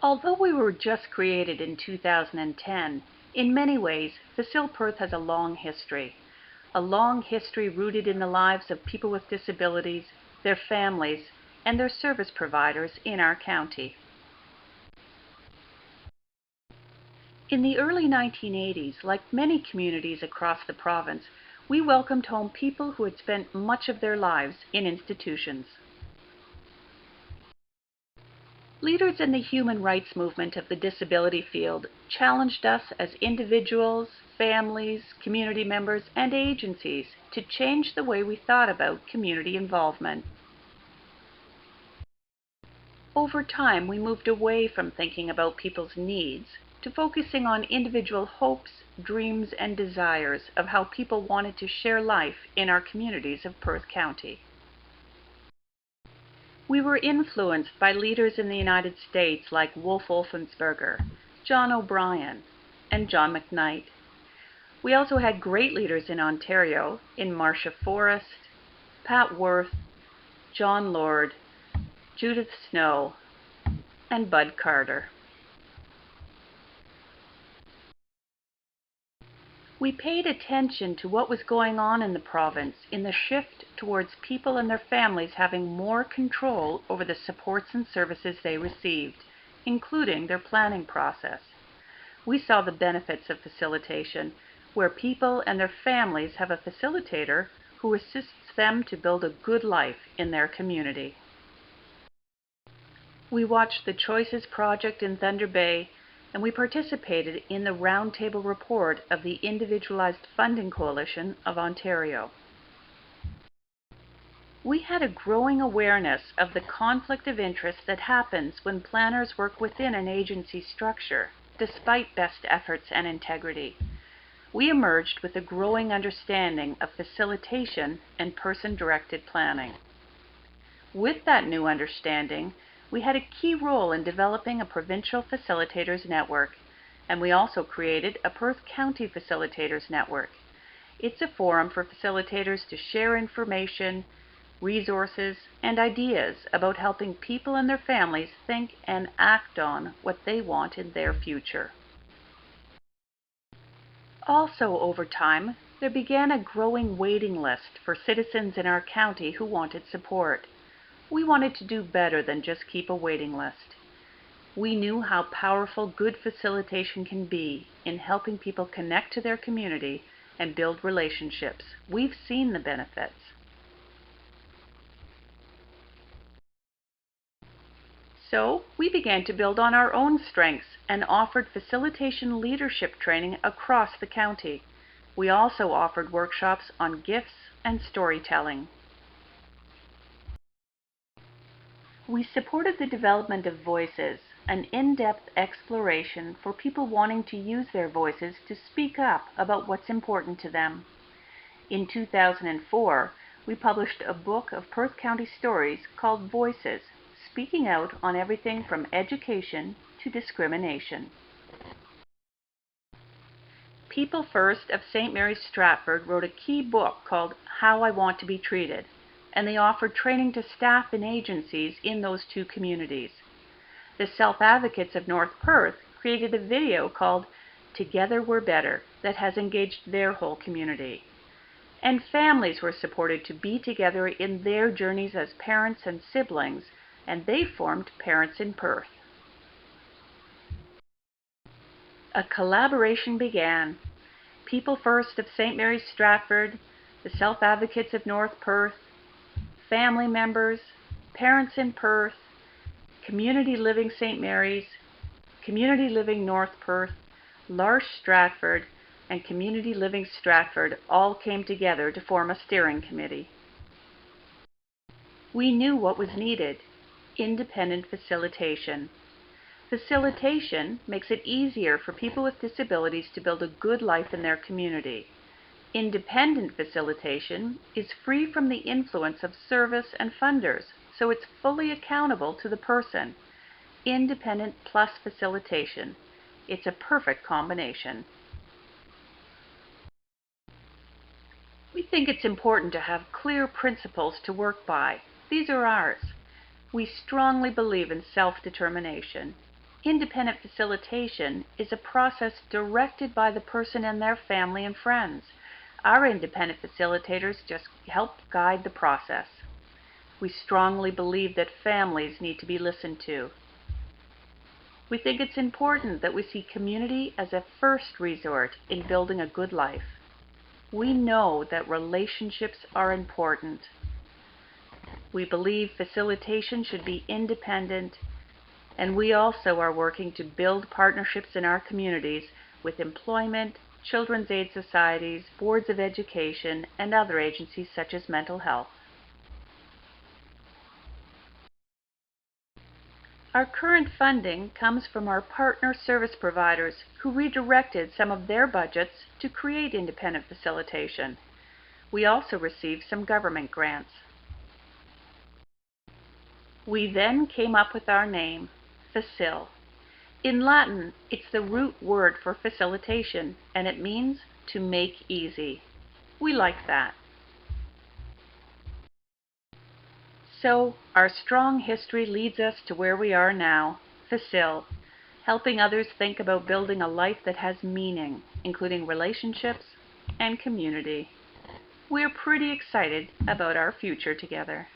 Although we were just created in 2010, in many ways, Facile Perth has a long history rooted in the lives of people with disabilities, their families, and their service providers in our county. In the early 1980s, like many communities across the province, we welcomed home people who had spent much of their lives in institutions. Leaders in the human rights movement of the disability field challenged us as individuals, families, community members, and agencies to change the way we thought about community involvement. Over time, we moved away from thinking about people's needs to focusing on individual hopes, dreams, and desires of how people wanted to share life in our communities of Perth County. We were influenced by leaders in the United States like Wolf Wolfensberger, John O'Brien, and John McKnight. We also had great leaders in Ontario, in Marcia Forrest, Pat Worth, John Lord, Judith Snow, and Bud Carter. We paid attention to what was going on in the province in the shift towards people and their families having more control over the supports and services they received, including their planning process. We saw the benefits of facilitation, where people and their families have a facilitator who assists them to build a good life in their community. We watched the Choices Project in Thunder Bay, and we participated in the roundtable report of the Individualized Funding Coalition of Ontario. We had a growing awareness of the conflict of interest that happens when planners work within an agency structure, despite best efforts and integrity. We emerged with a growing understanding of facilitation and person-directed planning. With that new understanding, we had a key role in developing a provincial facilitators network, and we also created a Perth County Facilitators Network. It's a forum for facilitators to share information, resources, and ideas about helping people and their families think and act on what they want in their future. Also, over time, there began a growing waiting list for citizens in our county who wanted support. We wanted to do better than just keep a waiting list. We knew how powerful good facilitation can be in helping people connect to their community and build relationships. We've seen the benefits. So we began to build on our own strengths and offered facilitation leadership training across the county. We also offered workshops on gifts and storytelling. We supported the development of Voices, an in-depth exploration for people wanting to use their voices to speak up about what's important to them. In 2004, we published a book of Perth County stories called Voices, speaking out on everything from education to discrimination. People First of St. Mary's Stratford wrote a key book called How I Want to be Treated, and they offered training to staff and agencies in those two communities. The Self-Advocates of North Perth created a video called Together We're Better that has engaged their whole community. And families were supported to be together in their journeys as parents and siblings, and they formed Parents in Perth. A collaboration began. People First of St. Mary's Stratford, the Self-Advocates of North Perth, family members, Parents in Perth, Community Living St. Mary's, Community Living North Perth, L'Arche Stratford, and Community Living Stratford all came together to form a steering committee. We knew what was needed: independent facilitation. Facilitation makes it easier for people with disabilities to build a good life in their community. Independent facilitation is free from the influence of service and funders, so it's fully accountable to the person. Independent plus facilitation. It's a perfect combination. We think it's important to have clear principles to work by. These are ours. We strongly believe in self-determination. Independent facilitation is a process directed by the person and their family and friends. Our independent facilitators just help guide the process. We strongly believe that families need to be listened to. We think it's important that we see community as a first resort in building a good life. We know that relationships are important. We believe facilitation should be independent, and we also are working to build partnerships in our communities with employment, children's aid societies, boards of education, and other agencies such as mental health. Our current funding comes from our partner service providers who redirected some of their budgets to create independent facilitation. We also received some government grants. We then came up with our name, Facile. In Latin, it's the root word for facilitation, and it means to make easy. We like that. So, our strong history leads us to where we are now, Facile, helping others think about building a life that has meaning, including relationships and community. We're pretty excited about our future together.